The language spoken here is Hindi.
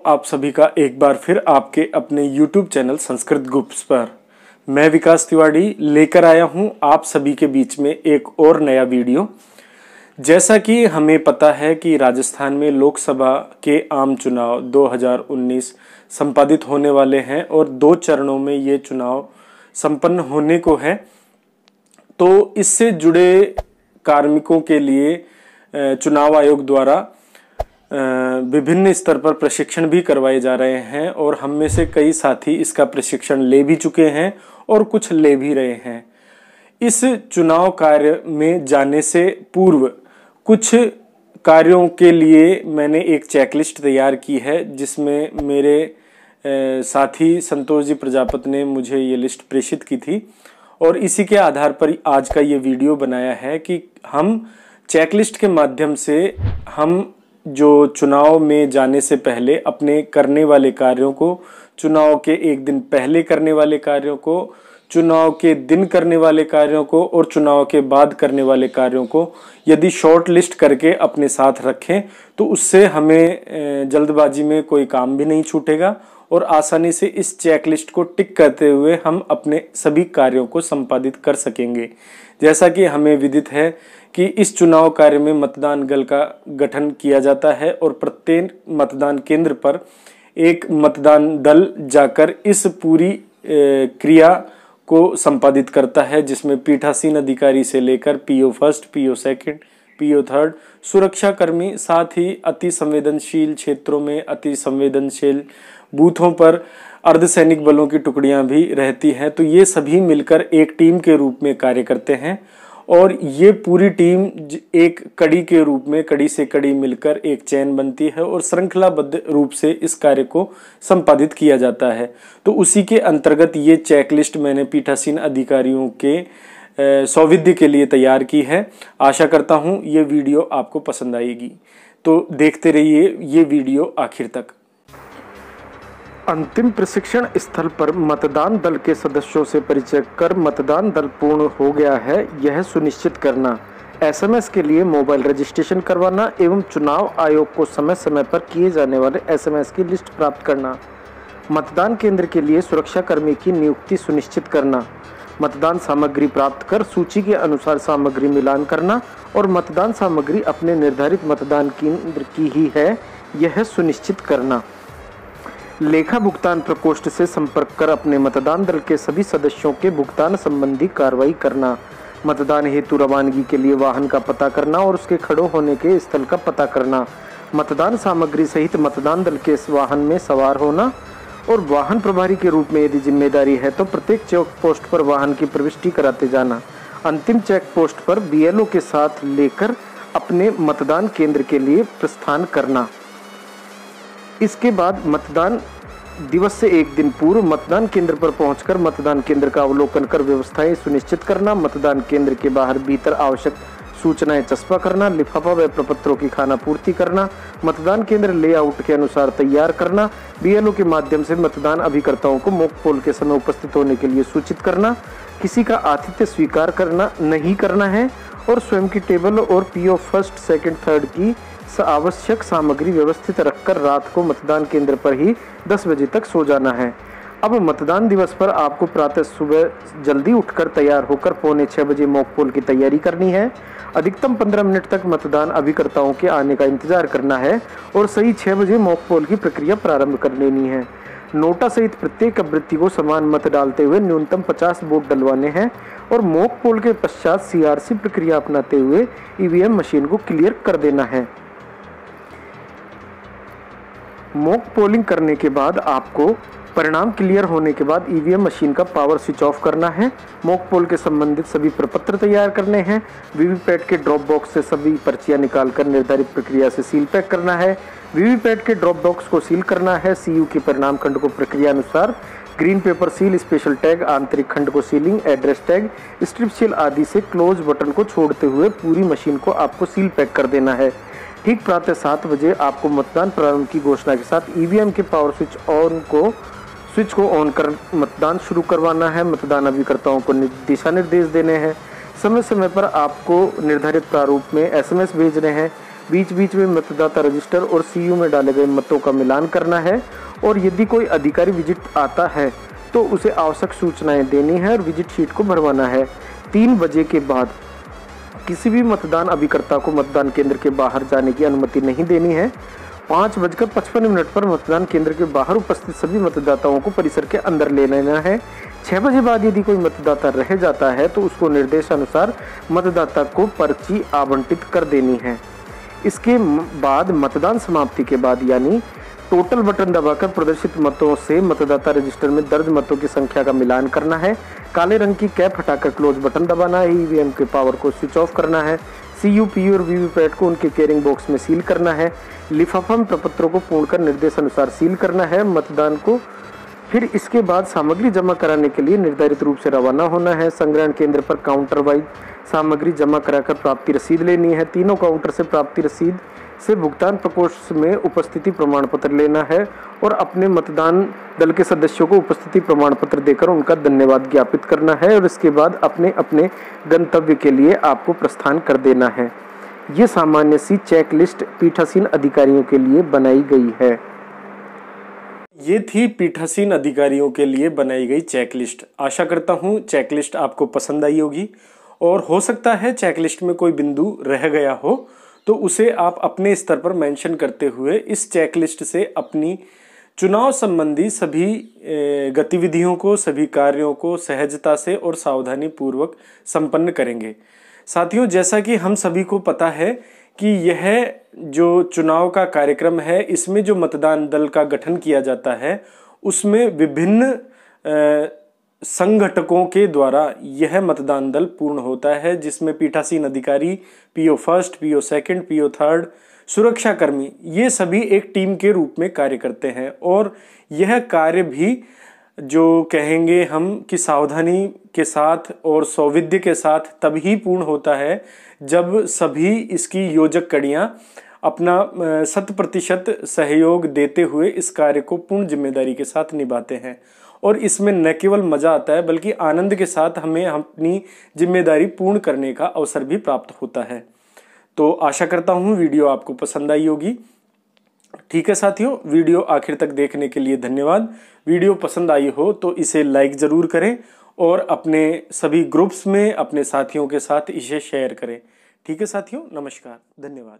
आप सभी का एक बार फिर आपके अपने YouTube चैनल संस्कृत गुप्स पर मैं विकास तिवारी लेकर आया हूं आप सभी के बीच में एक और नया वीडियो। जैसा कि हमें पता है कि राजस्थान में लोकसभा के आम चुनाव 2019 संपादित होने वाले हैं और 2 चरणों में ये चुनाव संपन्न होने को है। तो इससे जुड़े कार्मिकों के लिए चुनाव आयोग द्वारा विभिन्न स्तर पर प्रशिक्षण भी करवाए जा रहे हैं और हम में से कई साथी इसका प्रशिक्षण ले भी चुके हैं और कुछ ले भी रहे हैं। इस चुनाव कार्य में जाने से पूर्व कुछ कार्यों के लिए मैंने एक चेकलिस्ट तैयार की है, जिसमें मेरे साथी संतोष जी प्रजापति ने मुझे ये लिस्ट प्रेषित की थी और इसी के आधार पर आज का ये वीडियो बनाया है कि हम चेकलिस्ट के माध्यम से हम जो चुनाव में जाने से पहले अपने करने वाले कार्यों को, चुनाव के एक दिन पहले करने वाले कार्यों को, चुनाव के दिन करने वाले कार्यों को और चुनाव के बाद करने वाले कार्यों को यदि शॉर्ट लिस्ट करके अपने साथ रखें तो उससे हमें जल्दबाजी में कोई काम भी नहीं छूटेगा और आसानी से इस चेकलिस्ट को टिक करते हुए हम अपने सभी कार्यों को संपादित कर सकेंगे। जैसा कि हमें विदित है कि इस चुनाव कार्य में मतदान दल का गठन किया जाता है और प्रत्येक मतदान केंद्र पर एक मतदान दल जाकर इस पूरी क्रिया को संपादित करता है, जिसमें पीठासीन अधिकारी से लेकर PO first, PO second, PO third, सुरक्षाकर्मी, साथ ही अति संवेदनशील क्षेत्रों में अति संवेदनशील बूथों पर अर्धसैनिक बलों की टुकड़ियां भी रहती हैं। तो ये सभी मिलकर एक टीम के रूप में कार्य करते हैं और ये पूरी टीम एक कड़ी के रूप में कड़ी से कड़ी मिलकर एक चैन बनती है और श्रृंखलाबद्ध रूप से इस कार्य को संपादित किया जाता है। तो उसी के अंतर्गत ये चेकलिस्ट मैंने पीठासीन अधिकारियों के सौविध्य के लिए तैयार की है। आशा करता हूँ ये वीडियो आपको पसंद आएगी, तो देखते रहिए ये वीडियो आखिर तक। अंतिम प्रशिक्षण स्थल पर मतदान दल के सदस्यों से परिचय कर मतदान दल पूर्ण हो गया है यह सुनिश्चित करना, एसएमएस के लिए मोबाइल रजिस्ट्रेशन करवाना एवं चुनाव आयोग को समय समय पर किए जाने वाले एसएमएस की लिस्ट प्राप्त करना, मतदान केंद्र के लिए सुरक्षाकर्मी की नियुक्ति सुनिश्चित करना, मतदान सामग्री प्राप्त कर सूची के अनुसार सामग्री मिलान करना और मतदान सामग्री अपने निर्धारित मतदान केंद्र की ही है यह सुनिश्चित करना, लेखा भुगतान प्रकोष्ठ से संपर्क कर अपने मतदान दल के सभी सदस्यों के भुगतान संबंधी कार्रवाई करना, मतदान हेतु रवानगी के लिए वाहन का पता करना और उसके खड़े होने के स्थल का पता करना, मतदान सामग्री सहित मतदान दल के वाहन में सवार होना और वाहन प्रभारी के रूप में यदि जिम्मेदारी है तो प्रत्येक चेक पोस्ट पर वाहन की प्रविष्टि कराते जाना, अंतिम चेक पोस्ट पर बीएलओ के साथ लेकर अपने मतदान केंद्र के लिए प्रस्थान करना। इसके बाद मतदान दिवस से एक दिन पूर्व मतदान केंद्र पर पहुंचकर मतदान केंद्र का अवलोकन कर व्यवस्थाएं सुनिश्चित करना, मतदान केंद्र के बाहर भीतर आवश्यक सूचनाएं चस्पा करना, लिफाफा व प्रपत्रों की खानापूर्ति करना, मतदान केंद्र लेआउट के अनुसार तैयार करना, बीएलओ के माध्यम से मतदान अभिकर्ताओं को मॉक पोल के समय उपस्थित होने के लिए सूचित करना, किसी का आतिथ्य स्वीकार करना नहीं करना है और स्वयं की टेबल और पीओ फर्स्ट, सेकंड, थर्ड की आवश्यक सामग्री व्यवस्थित रखकर रात को मतदान केंद्र पर ही 10 बजे तक सो जाना है। अब मतदान दिवस पर आपको प्रातः सुबह जल्दी उठकर तैयार होकर 5:45 बजे मॉक पोल की तैयारी करनी है। अधिकतम 15 मिनट तक मतदान अभिकर्ताओं के आने का इंतजार करना है और सही 6 बजे मॉक पोल की प्रक्रिया प्रारंभ कर लेनी है। नोटा सहित प्रत्येक अभ्यर्थी को समान मत डालते हुए न्यूनतम 50 वोट डलवाने हैं और मॉक पोल के पश्चात सीआरसी प्रक्रिया अपनाते हुए ईवीएम मशीन को क्लियर कर देना है। मॉक पोलिंग करने के बाद आपको परिणाम क्लियर होने के बाद ईवीएम मशीन का पावर स्विच ऑफ करना है। मॉक पोल के संबंधित सभी प्रपत्र तैयार करने हैं। वीवीपैट के ड्रॉप बॉक्स से सभी पर्चियां निकालकर निर्धारित प्रक्रिया से सील पैक करना है। वीवीपैट के ड्रॉप बॉक्स को सील करना है। सीयू के परिणाम खंड को प्रक्रिया अनुसार green pepper seal, special tag, आंतरिक खंड को ceiling, address tag, strip seal आदि से क्लोज बटन को छोड़ते हुए पूरी मशीन को आपको सील पैक कर देना है। ठीक प्रातः 7 बजे आपको मतदान प्रारंभ की घोषणा के साथ ईवीएम के पावर स्विच को ऑन कर मतदान शुरू करवाना है। मतदान अभिकर्ताओं को दिशा निर्देश देने हैं। समय समय पर आपको निर्धारित प्रारूप में एसएमएस भेजने हैं। बीच बीच में मतदाता रजिस्टर और सीयू में डाले गए मतों का मिलान करना है और यदि कोई अधिकारी विजिट आता है तो उसे आवश्यक सूचनाएं देनी है और विजिट शीट को भरवाना है। 3 बजे के बाद किसी भी मतदान अभिकर्ता को मतदान केंद्र के बाहर जाने की अनुमति नहीं देनी है। 5:55 पर मतदान केंद्र के बाहर उपस्थित सभी मतदाताओं को परिसर के अंदर ले लेना है। 6 बजे बाद यदि कोई मतदाता रह जाता है तो उसको निर्देशानुसार मतदाता को पर्ची आवंटित कर देनी है। इसके बाद मतदान समाप्ति के बाद यानी टोटल बटन दबाकर प्रदर्शित मतों से मतदाता रजिस्टर में दर्ज मतों की संख्या का मिलान करना है। काले रंग की कैप हटाकर क्लोज बटन दबाना है। ईवीएम के पावर को स्विच ऑफ करना है। सीयू, पीयू और वीवीपैट को उनके कैरिंग बॉक्स में सील करना है। लिफाफा में प्रपत्रों को पूर्ण कर निर्देशानुसार सील करना है। मतदान को फिर इसके बाद सामग्री जमा कराने के लिए निर्धारित रूप से रवाना होना है। संग्रहण केंद्र पर काउंटर वाइज सामग्री जमा कराकर प्राप्ति रसीद लेनी है। तीनों काउंटर से प्राप्ति रसीद से भुगतान प्रकोष्ठ में उपस्थिति प्रमाण पत्र लेना है और अपने मतदान दल के सदस्यों को उपस्थिति प्रमाण पत्र देकर उनका धन्यवाद ज्ञापित करना है और इसके बाद अपने अपने गंतव्य के लिए आपको प्रस्थान कर देना है। ये सामान्य सी चेकलिस्ट पीठासीन अधिकारियों के लिए बनाई गई है। ये थी पीठासीन अधिकारियों के लिए बनाई गई चेकलिस्ट। आशा करता हूँ चेकलिस्ट आपको पसंद आई होगी और हो सकता है चेकलिस्ट में कोई बिंदु रह गया हो तो उसे आप अपने स्तर पर मेंशन करते हुए इस चेकलिस्ट से अपनी चुनाव संबंधी सभी गतिविधियों को, सभी कार्यों को सहजता से और सावधानी पूर्वक संपन्न करेंगे। साथियों, जैसा कि हम सभी को पता है कि यह जो चुनाव का कार्यक्रम है, इसमें जो मतदान दल का गठन किया जाता है उसमें विभिन्न संगठकों के द्वारा यह मतदान दल पूर्ण होता है, जिसमें पीठासीन अधिकारी, PO first, PO second, PO third, सुरक्षाकर्मी, ये सभी एक टीम के रूप में कार्य करते हैं। और यह कार्य भी जो कहेंगे हम कि सावधानी के साथ और सौविध्य के साथ तभी पूर्ण होता है जब सभी इसकी योजक कड़ियां अपना 100% सहयोग देते हुए इस कार्य को पूर्ण जिम्मेदारी के साथ निभाते हैं। और इसमें न केवल मजा आता है बल्कि आनंद के साथ हमें अपनी जिम्मेदारी पूर्ण करने का अवसर भी प्राप्त होता है। तो आशा करता हूँ वीडियो आपको पसंद आई होगी। ठीक है साथियों, वीडियो आखिर तक देखने के लिए धन्यवाद। वीडियो पसंद आई हो तो इसे लाइक ज़रूर करें और अपने सभी ग्रुप्स में अपने साथियों के साथ इसे शेयर करें। ठीक है साथियों, नमस्कार, धन्यवाद।